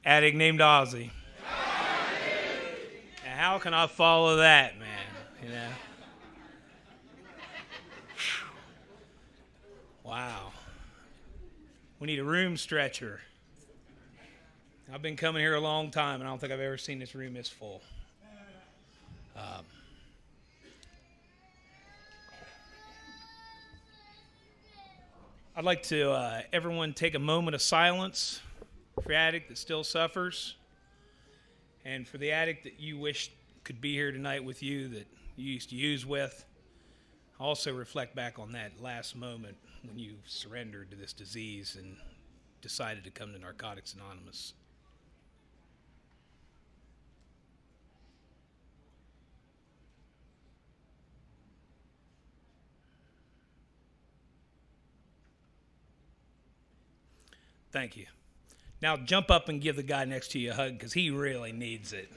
Addict named Ozzie. And how can I follow that, man? You know? Wow. We need a room stretcher. I've been coming here a long time, and I don't think I've ever seen this room this full. I'd like to everyone take a moment of silence for the addict that still suffers, and for the addict that you wish could be here tonight with you that you used to use with. Also reflect back on that last moment when you surrendered to this disease and decided to come to Narcotics Anonymous. Thank you. Now jump up and give the guy next to you a hug because he really needs it.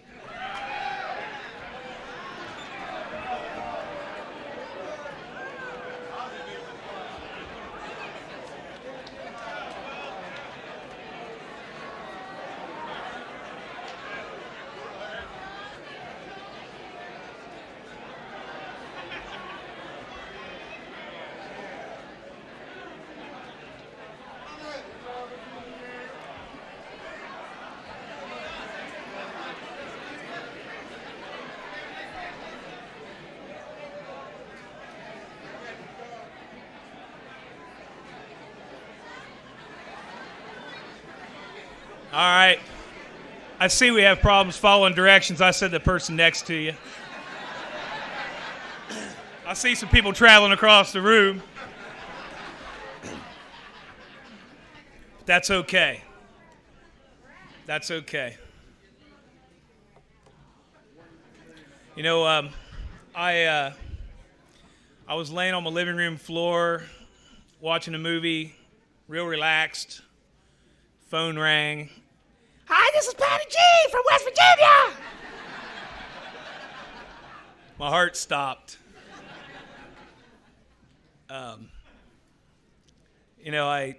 All right. I see we have problems following directions. I said the person next to you. I see some people traveling across the room. That's okay. That's okay. You know, I was laying on my living room floor watching a movie, real relaxed. Phone rang. Hi, this is Patty G from West Virginia. My heart stopped. You know,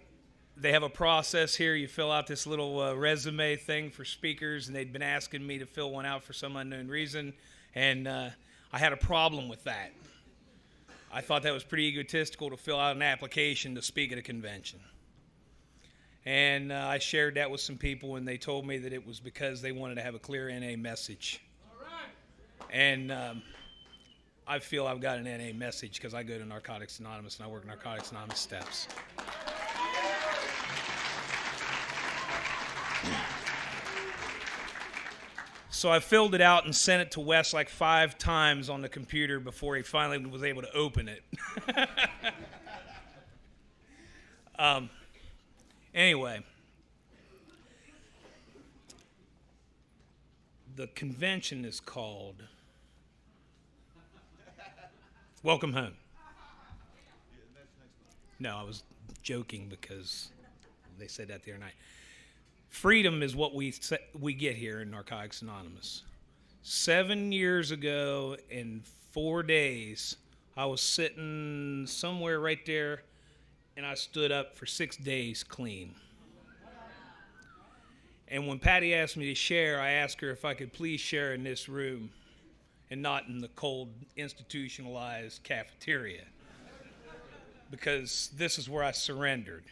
they have a process here. You fill out this little resume thing for speakers, and they'd been asking me to fill one out for some unknown reason, and I had a problem with that. I thought that was pretty egotistical to fill out an application to speak at a convention. And I shared that with some people, and they told me that it was because they wanted to have a clear NA message. All right. And I feel I've got an NA message because I go to Narcotics Anonymous and I work Narcotics Anonymous steps. So I filled it out and sent it to Wes like 5 times on the computer before he finally was able to open it. Anyway, the convention is called Welcome Home. No, I was joking because they said that the other night. Freedom is what we get here in Narcotics Anonymous. 7 years ago, in 4 days, I was sitting somewhere right there, and I stood up for 6 days clean. And when Patty asked me to share, I asked her if I could please share in this room and not in the cold, institutionalized cafeteria. Because this is where I surrendered,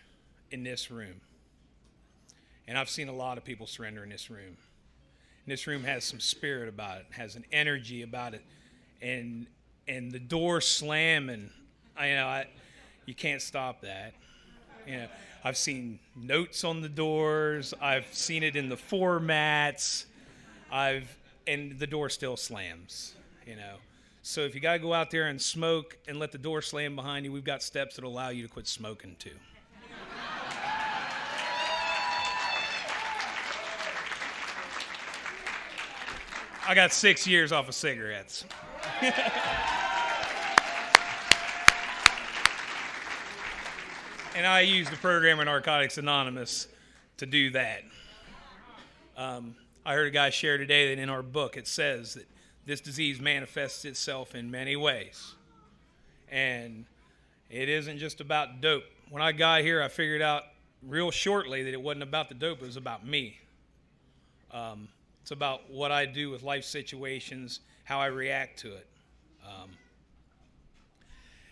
in this room. And I've seen a lot of people surrender in this room. And this room has some spirit about it, has an energy about it. And the door slamming, you can't stop that. You know, I've seen notes on the doors. I've seen it in the formats. And the door still slams, you know. So if you got to go out there and smoke and let the door slam behind you, we've got steps that allow you to quit smoking too. I got 6 years off of cigarettes. And I use the program in Narcotics Anonymous to do that. I heard a guy share today that in our book it says that this disease manifests itself in many ways. And it isn't just about dope. When I got here, I figured out real shortly that it wasn't about the dope, it was about me. It's about what I do with life situations, how I react to it. Um,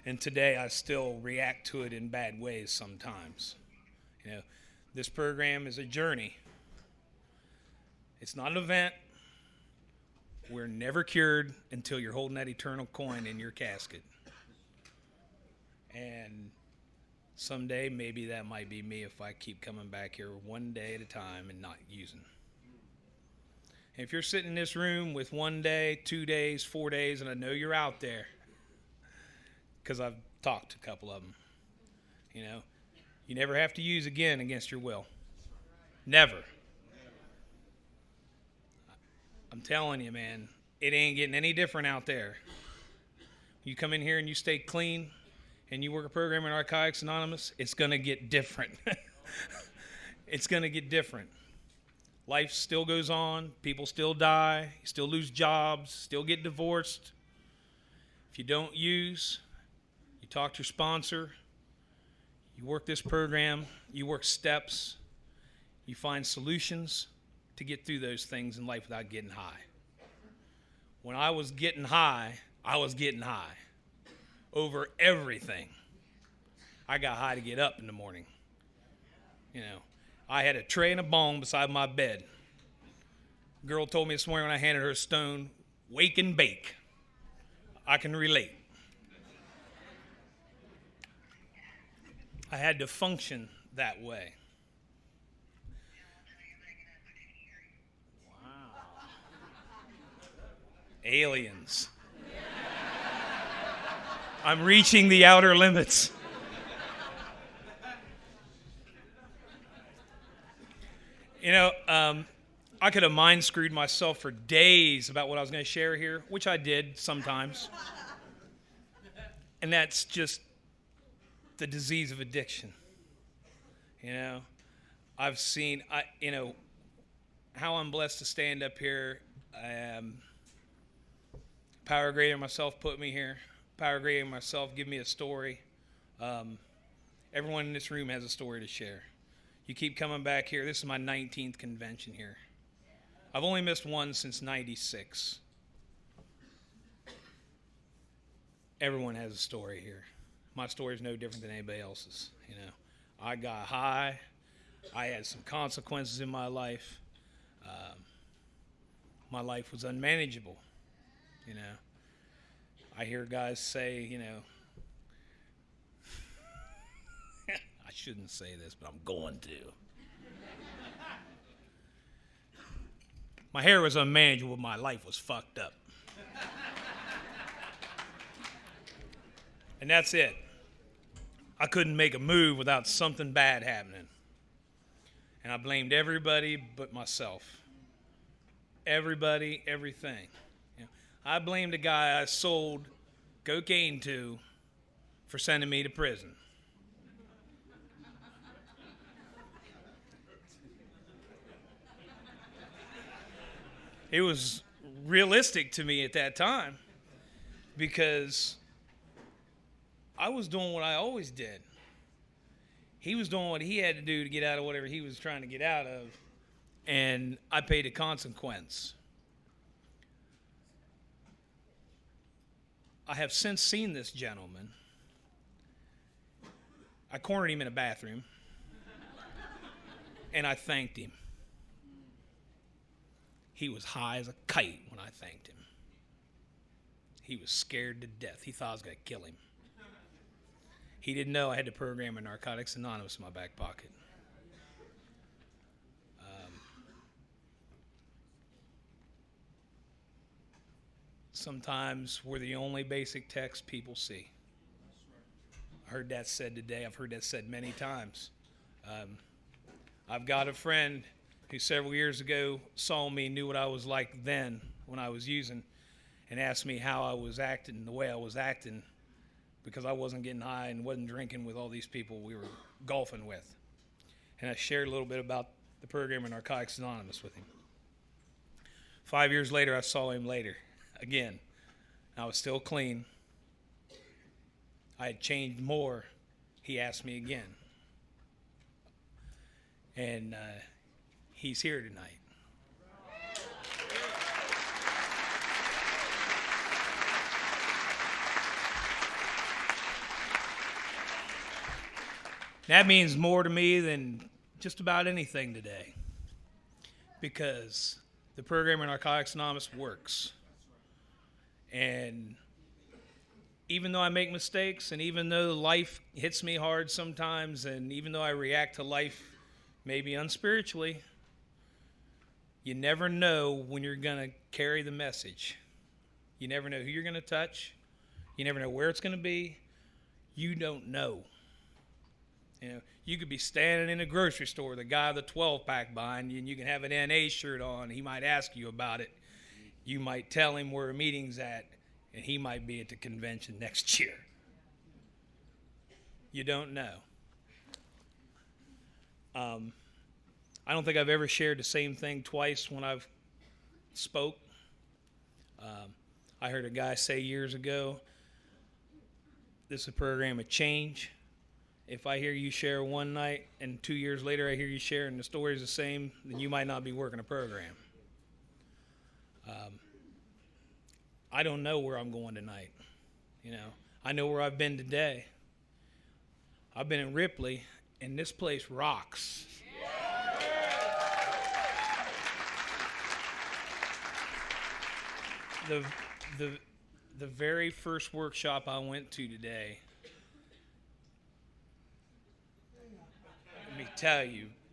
and today I still react to it in bad ways sometimes. You know, this program is a journey. It's not an event. We're never cured until you're holding that eternal coin in your casket. And someday, maybe that might be me if I keep coming back here one day at a time and not using. And if you're sitting in this room with 1 day, 2 days, 4 days, and I know you're out there, because I've talked to a couple of them, you know, you never have to use again against your will. Never. I'm telling you, man, it ain't getting any different out there. You come in here and you stay clean and you work a program in Narcotics Anonymous, it's going to get different. It's going to get different. Life still goes on. People still die. You still lose jobs. Still get divorced. If you don't use, you talk to your sponsor. You work this program. You work steps. You find solutions to get through those things in life without getting high. When I was getting high, I was getting high over everything. I got high to get up in the morning. You know, I had a tray and a bong beside my bed. Girl told me this morning when I handed her a stone, wake and bake. I can relate. I had to function that way. Wow. Aliens. I'm reaching the outer limits. You know, I could have mind screwed myself for days about what I was going to share here, which I did sometimes. And that's just the disease of addiction. You know, I've seen, how I'm blessed to stand up here. Power Greater myself put me here. Power Greater myself give me a story. Everyone in this room has a story to share. You keep coming back here. This is my 19th convention here. I've only missed one since '96. Everyone has a story here. My story is no different than anybody else's. You know, I got high. I had some consequences in my life. My life was unmanageable. You know, I hear guys say, you know, I shouldn't say this, but I'm going to. My hair was unmanageable. My life was fucked up. And that's it. I couldn't make a move without something bad happening. And I blamed everybody but myself. Everybody, everything. You know, I blamed the guy I sold cocaine to for sending me to prison. It was realistic to me at that time because I was doing what I always did. He was doing what he had to do to get out of whatever he was trying to get out of, and I paid a consequence. I have since seen this gentleman. I cornered him in a bathroom, and I thanked him. He was high as a kite when I thanked him. He was scared to death. He thought I was going to kill him. He didn't know I had the program in Narcotics Anonymous in my back pocket. Sometimes we're the only basic text people see. I heard that said today. I've heard that said many times. I've got a friend who several years ago saw me, knew what I was like then when I was using, and asked me how I was acting the way I was acting because I wasn't getting high and wasn't drinking with all these people we were golfing with. And I shared a little bit about the program in Narcotics Anonymous with him. 5 years later, I saw him later again. I was still clean. I had changed more. He asked me again. And he's here tonight. That means more to me than just about anything today, because the program in Narcotics Anonymous works. And even though I make mistakes, and even though life hits me hard sometimes, and even though I react to life maybe unspiritually, you never know when you're going to carry the message. You never know who you're going to touch. You never know where it's going to be. You don't know. You could be standing in a grocery store with a guy with a 12-pack behind you, and you can have an NA shirt on. He might ask you about it. You might tell him where a meeting's at, and he might be at the convention next year. You don't know. I don't think I've ever shared the same thing twice when I've spoke. I heard a guy say years ago, this is a program of change. If I hear you share one night and 2 years later I hear you share and the story's the same, then you might not be working a program. I don't know where I'm going tonight. I know where I've been today. I've been in Ripley, and this place rocks. The very first workshop I went to today,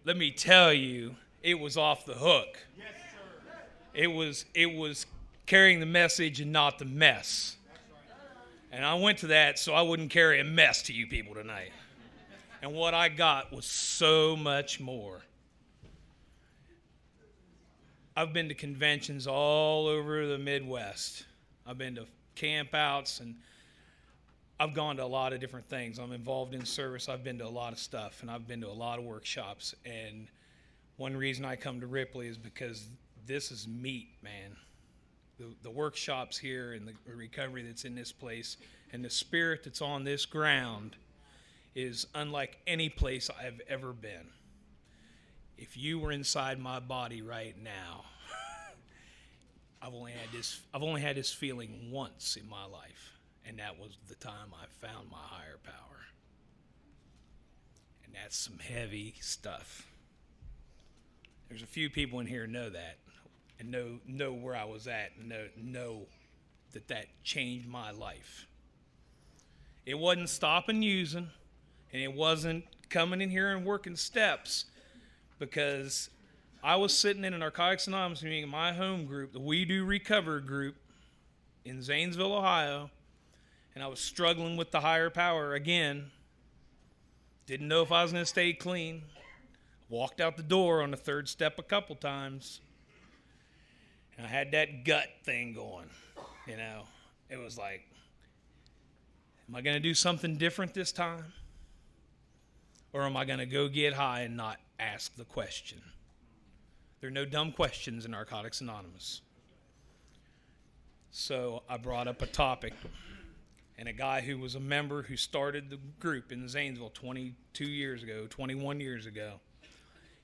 let me tell you, it was off the hook. It was carrying the message and not the mess. And I went to that so I wouldn't carry a mess to you people tonight. And what I got was so much more. I've been to conventions all over the Midwest. I've been to camp outs, and I've gone to a lot of different things. I'm involved in service. I've been to a lot of stuff, and I've been to a lot of workshops. And one reason I come to Ripley is because this is meat, man. The workshops here and the recovery that's in this place and the spirit that's on this ground is unlike any place I've ever been. If you were inside my body right now, I've only had this feeling once in my life, and that was the time I found my higher power. And that's some heavy stuff. There's a few people in here who know that. And know where I was at, and know that changed my life. It wasn't stopping using, and it wasn't coming in here and working steps, because I was sitting in a Narcotics Anonymous meeting in my home group, the We Do Recover group in Zanesville, Ohio, and I was struggling with the higher power again. Didn't know if I was going to stay clean. Walked out the door on the third step a couple times. I had that gut thing going, It was like, am I going to do something different this time? Or am I going to go get high and not ask the question? There are no dumb questions in Narcotics Anonymous. So I brought up a topic, and a guy who was a member who started the group in Zanesville 21 years ago,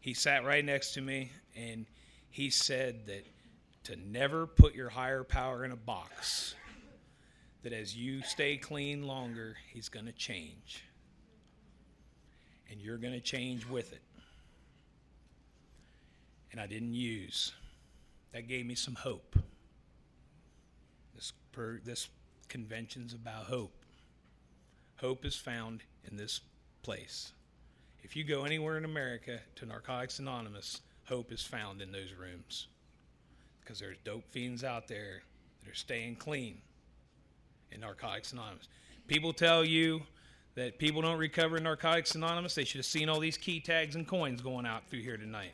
he sat right next to me, and he said that to never put your higher power in a box, that as you stay clean longer, he's going to change. And you're going to change with it. And I didn't use. That gave me some hope. This convention's about hope. Hope is found in this place. If you go anywhere in America to Narcotics Anonymous, hope is found in those rooms. Because there's dope fiends out there that are staying clean in Narcotics Anonymous. People tell you that people don't recover in Narcotics Anonymous. They should have seen all these key tags and coins going out through here tonight.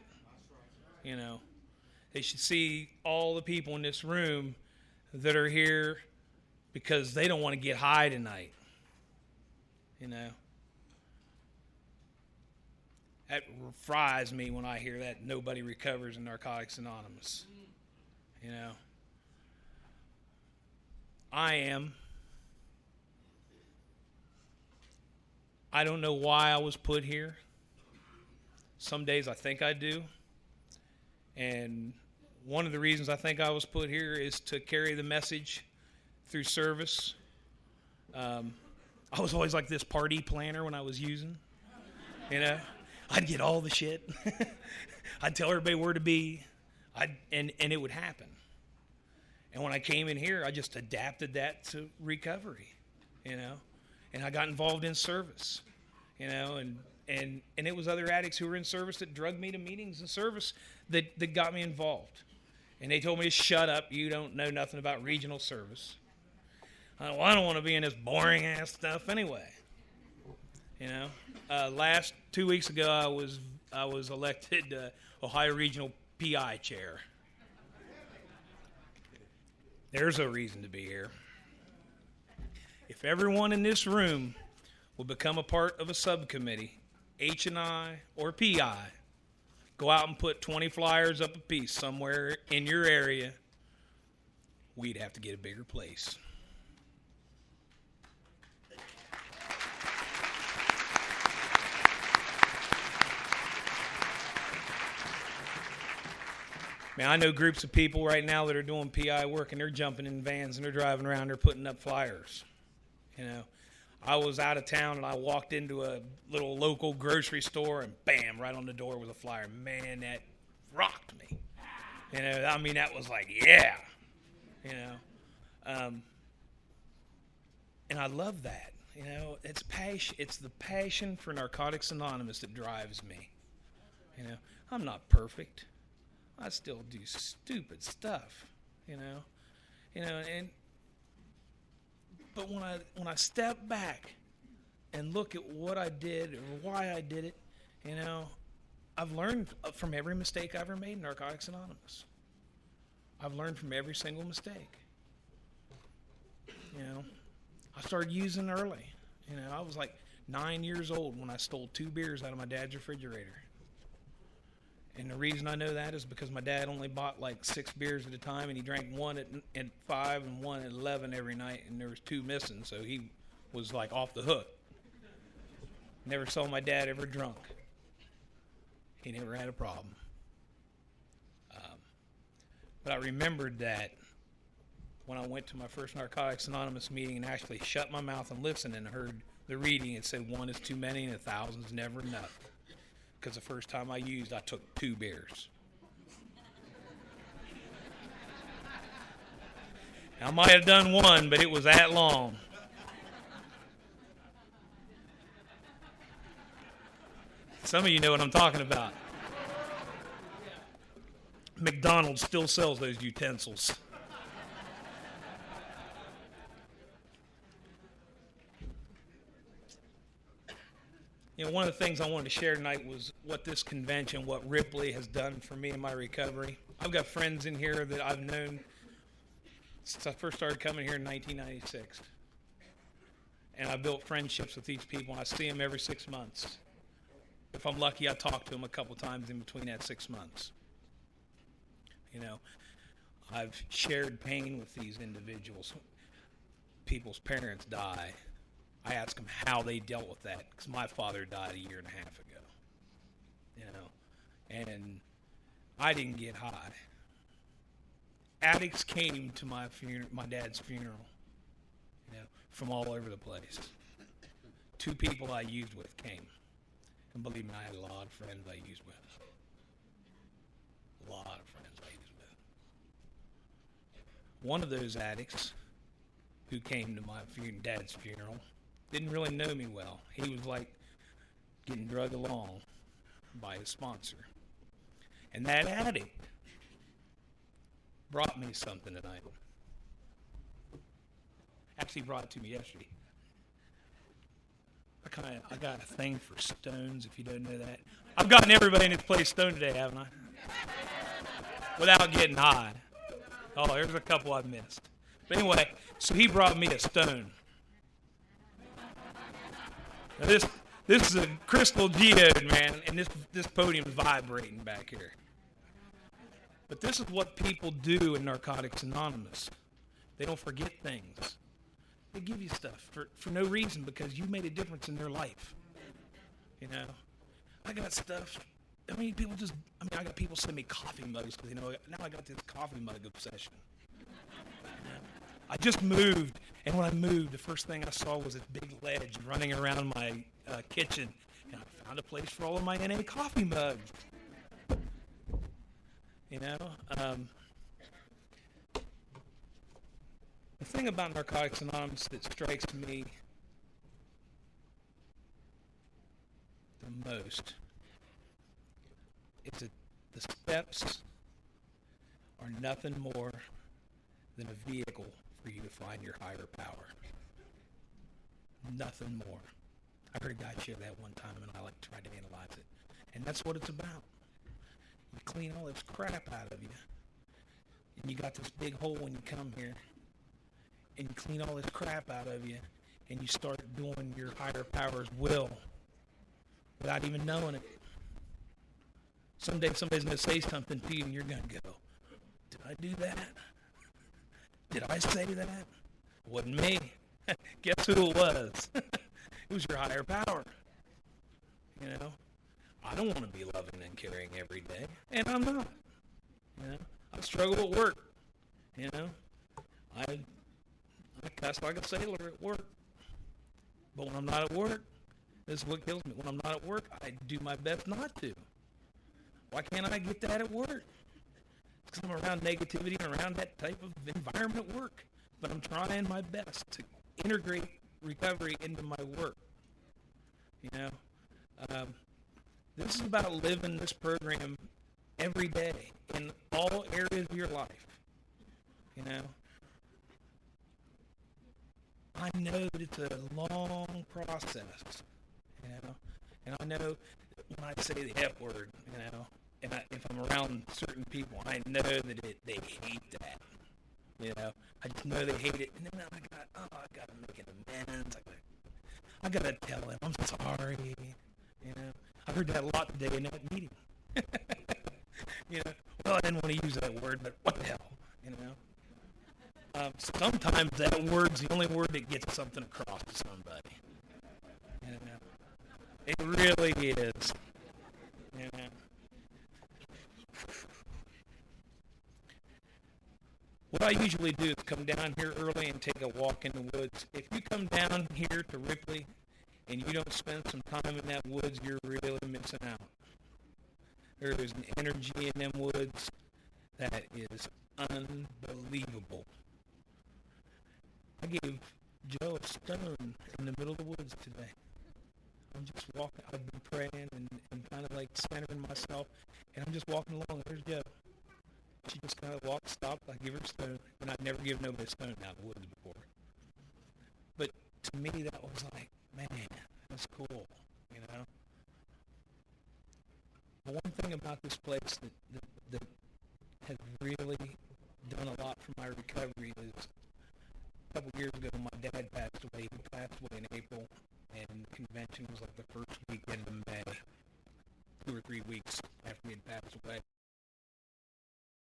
They should see all the people in this room that are here because they don't want to get high tonight. That fries me when I hear that nobody recovers in Narcotics Anonymous. I am. I don't know why I was put here. Some days I think I do. And one of the reasons I think I was put here is to carry the message through service. I was always like this party planner when I was using. You know, I'd get all the shit. I'd tell everybody where to be. And it would happen. And when I came in here, I just adapted that to recovery, you know. And I got involved in service, you know, and it was other addicts who were in service that drugged me to meetings and service that got me involved. And they told me to shut up. You don't know nothing about regional service. Well, I don't want to be in this boring ass stuff anyway. You know, last 2 weeks ago, I was elected Ohio Regional PI chair. There's a reason to be here. If everyone in this room will become a part of a subcommittee, H&I or PI, go out and put 20 flyers up a piece somewhere in your area, we'd have to get a bigger place. Man, I know groups of people right now that are doing PI work, and they're jumping in vans and they're driving around, they're putting up flyers. You know, I was out of town and I walked into a little local grocery store and bam, right on the door was a flyer. Man, that rocked me. You know, I mean, that was like, yeah. You know, and I love that. You know, it's passion. It's the passion for Narcotics Anonymous that drives me. You know, I'm not perfect. I still do stupid stuff, you know, but when I step back and look at what I did or why I did it, you know, I've learned from every mistake I ever made in Narcotics Anonymous. I've learned from every single mistake. You know, I started using early. You know, I was like 9 years old when I stole 2 beers out of my dad's refrigerator. And the reason I know that is because my dad only bought like 6 beers at a time, and he drank one at 5 and one at 11 every night, and there was 2 missing, so he was like off the hook. Never saw my dad ever drunk. He never had a problem. But I remembered that when I went to my first Narcotics Anonymous meeting and actually shut my mouth and listened and heard the reading, it said 1 is too many and 1,000 is never enough. Because the first time I used, I took 2 beers. I might have done 1, but it was that long. Some of you know what I'm talking about. McDonald's still sells those utensils. You know, one of the things I wanted to share tonight was what this convention, what Ripley has done for me in my recovery. I've got friends in here that I've known since I first started coming here in 1996. And I built friendships with these people, and I see them every 6 months. If I'm lucky, I talk to them a couple times in between that 6 months. You know, I've shared pain with these individuals. People's parents die. I ask them how they dealt with that, because my father died 1.5 years ago. You know, and I didn't get high. Addicts came to my dad's funeral, you know, from all over the place. 2 people I used with came. And believe me, I had a lot of friends I used with. A lot of friends I used with. One of those addicts who came to my dad's funeral didn't really know me well. He was like getting drugged along by his sponsor. And that addict brought me something tonight. Actually brought it to me yesterday. I got a thing for stones, if you don't know that. I've gotten everybody in this place stoned today, haven't I? Without getting high. Oh, there's a couple I've missed. But anyway, so he brought me a stone. Now this is a crystal geode, man, and this podium's vibrating back here. But this is what people do in Narcotics Anonymous. They don't forget things. They give you stuff for no reason, because you made a difference in their life. You know, I got stuff. I got people send me coffee mugs, because, you know, now I got this coffee mug obsession. You know? I just moved, and when I moved, the first thing I saw was this big ledge running around my kitchen. And I found a place for all of my NA coffee mugs. You know, the thing about Narcotics Anonymous that strikes me the most is that the steps are nothing more than a vehicle for you to find your higher power. Nothing more. I heard a guy share that one time, and I tried to analyze it. And that's what it's about. You clean all this crap out of you, and you got this big hole when you come here, and you clean all this crap out of you, and you start doing your higher power's will without even knowing it. Someday somebody's going to say something to you, and you're going to go, did I do that? Did I say that? Wasn't me. Guess who it was? It was your higher power. You know, I don't want to be loving and caring every day, and I'm not. You know, I struggle at work. You know, I cuss like a sailor at work. But when I'm not at work, this is what kills me. When I'm not at work, I do my best not to. Why can't I get that at work? Because I'm around negativity and around that type of environment at work. But I'm trying my best to integrate recovery into my work. You know, this is about living this program every day in all areas of your life. You know, I know that it's a long process. You know, and I know when I say the F word, you know, and if I'm around certain people, I know that they hate that. You know, I just know they hate it, and then I gotta make an amends. I gotta tell them I'm sorry. You know, I heard that a lot today in that meeting. You know, well, I didn't want to use that word, but what the hell, you know? Sometimes that word's the only word that gets something across to somebody. You know, it really is. You know. What I usually do is come down here early and take a walk in the woods. If you come down here to Ripley and you don't spend some time in that woods, you're really missing out. There is an energy in them woods that is unbelievable. I gave Joe a stone in the middle of the woods today. I'm just walking. I've been praying and kind of like centering myself, and I'm just walking along. There's Joe. She just kind of walked, stopped. I give her a stone, and I've never given nobody a stone out of the woods before. But to me, that was like, man, that's cool, you know. But one thing about this place that has really done a lot for my recovery is a couple years ago, my dad passed away. He passed away in April, and the convention was like the first weekend of May, 2 or 3 weeks after he had passed away.